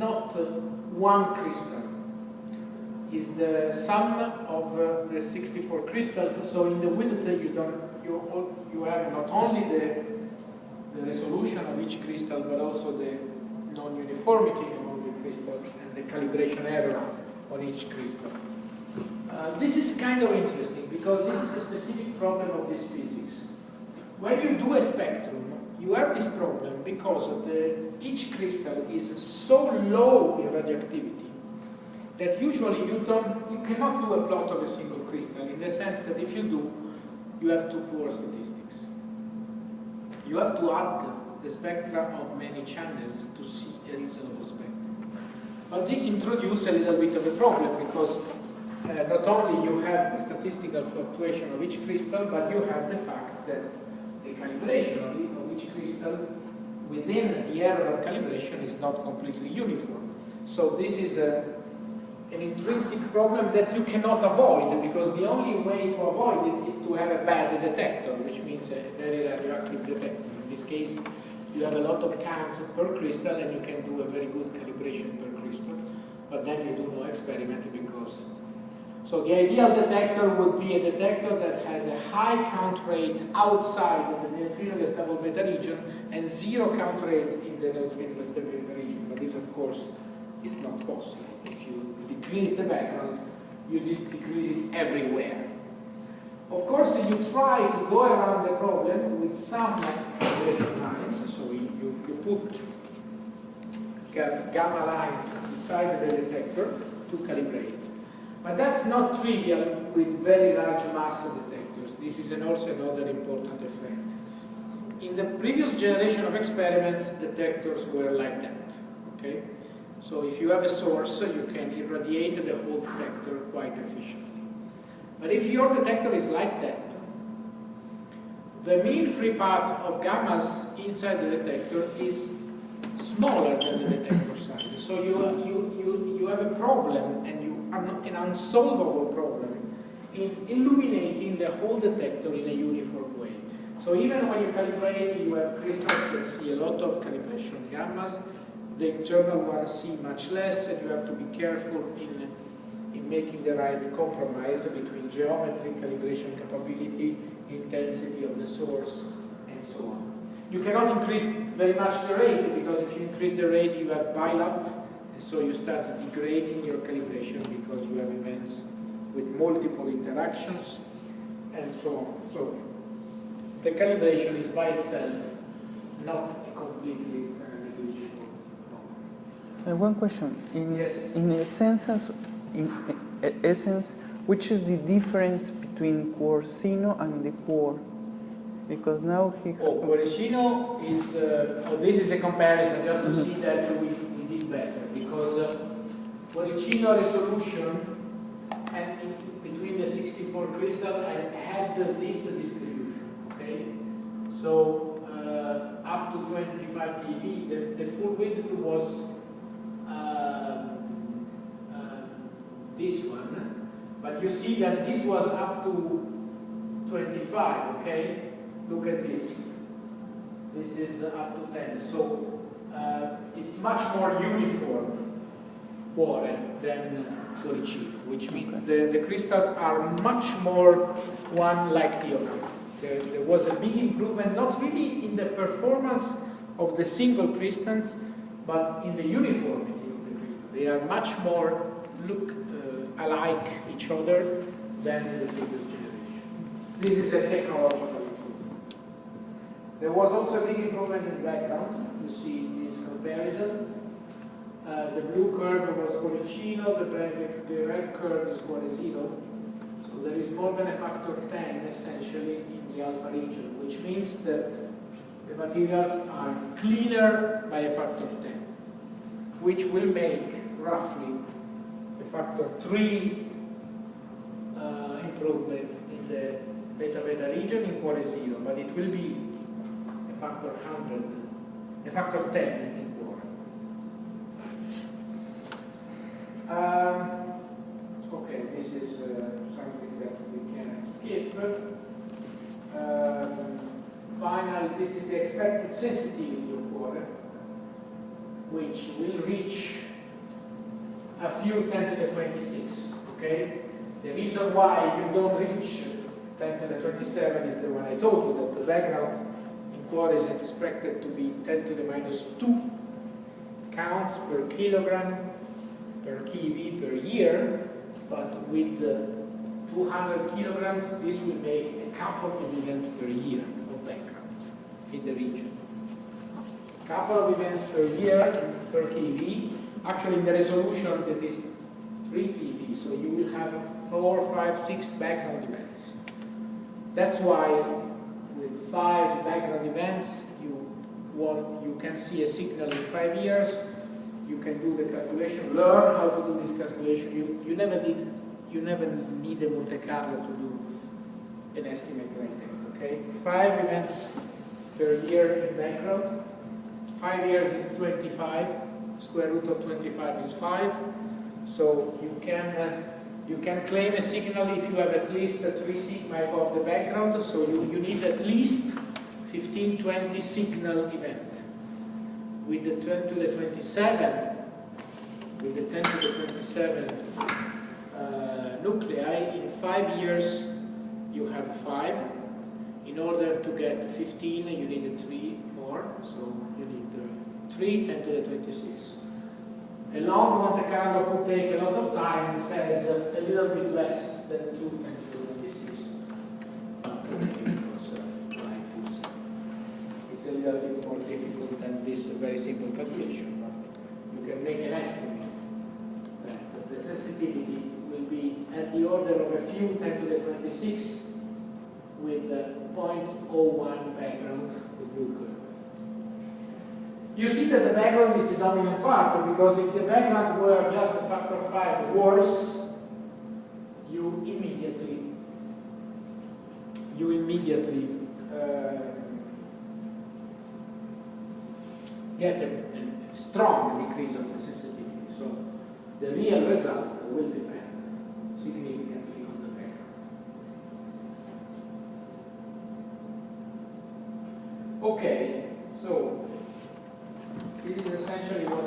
not one crystal. It's the sum of the 64 crystals. So in the width, you have not only the resolution of each crystal, but also the non-uniformity among the crystals and the calibration error on each crystal. This is kind of interesting because this is a specific problem of this physics. When you do a spectrum, you have this problem because each crystal is so low in radioactivity that usually you cannot do a plot of a single crystal, in the sense that if you do, you have too poor statistics. You have to add the spectra of many channels to see a reasonable spectrum. But this introduces a little bit of a problem because not only you have statistical fluctuation of each crystal, but you have the fact that the calibration of each crystal within the error of calibration is not completely uniform. So this is an intrinsic problem that you cannot avoid, because the only way to avoid it is to have a bad detector, which means a very radioactive detector. In this case, you have a lot of counts per crystal and you can do a very good calibration per crystal, but then you do no experiment because... So the ideal detector would be a detector that has a high count rate outside of the neutrino-less double beta region and zero count rate in the neutrino-less double beta region. But this, of course, is not possible. If you decrease the background, you decrease it everywhere. Of course, you try to go around the problem with some calibration lines. So you put gamma lines beside the detector to calibrate. But that's not trivial with very large mass detectors. This is also another important effect. In the previous generation of experiments, detectors were like that. Okay? So if you have a source, you can irradiate the whole detector quite efficiently. But if your detector is like that, the mean free path of gammas inside the detector is smaller than the detector size. So you have a problem, and an unsolvable problem in illuminating the whole detector in a uniform way. So even when you calibrate, you have crystals that see a lot of calibration gammas. The internal ones see much less, and you have to be careful in making the right compromise between geometry, calibration capability, intensity of the source, and so on. You cannot increase very much the rate, because if you increase the rate, you have pileup, and so you start degrading your calibration because you have events with multiple interactions, and so on. So the calibration is by itself not a completely negligible problem. One question. In essence, which is the difference between Cuoricino and the Cuore? Because now he... Cuoricino is... this is a comparison just to see that we did better, because Cuoricino resolution and between the 64 crystal had this distribution, okay? So up to 25 keV, the full width was this one, but you see that this was up to 25, okay? Look at this. This is up to 10. So it's much more uniform Cuore than Cuoricino, which means the crystals are much more one like the other. There was a big improvement, not really in the performance of the single crystals, but in the uniformity of the crystals. They are much more alike each other than in the previous generation. This is a technological improvement. There was also a big improvement in background. You see this comparison. The blue curve was Cuoricino, the red curve is Cuoricino. So there is more than a factor 10 essentially in the alpha region, which means that the materials are cleaner by a factor 10, which will make roughly a factor 3 improvement in the beta-beta region in Cuoricino, but it will be a factor 100, a factor 10 in Cuore. Okay, this is something that we can skip. Finally, this is the expected sensitivity of Cuore, which will reach a few 10 to the 26, okay? The reason why you don't reach 10 to the 27 is the one I told you, that the background in Cuore is expected to be 10 to the minus 2 counts per kilogram per keV per year, but with 200 kilograms, this will make a couple of events per year of background in the region. Couple of events per year per keV. Actually, in the resolution that is 3 keV, so you will have 4, 5, 6 background events. That's why with 5 background events, you can see a signal in 5 years. You can do the calculation, learn how to do this calculation. You never need a Monte Carlo to do an estimate like that. Okay, 5 events per year in background. 5 years is 25. Square root of 25 is 5. So you can claim a signal if you have at least 3 sigma above the background. So you need at least 15, 20 signal event. With the 10 to the 27, with the 10 to the 27 nuclei, in 5 years you have 5. In order to get 15, you need 3 more, so you need 3 10 to the 26. A long Monte Carlo could take a lot of time, it says a little bit less than 2 10 to the 26. It's a little bit more difficult than this very simple calculation, but you can make an estimate that the sensitivity will be at the order of a few 10 to the 26 with 0.01 background, the blue curve. You see that the background is the dominant part, because if the background were just a factor 5 worse, you immediately get a strong decrease of the sensitivity. So the real result will depend significantly on the background. Okay, so this is essentially what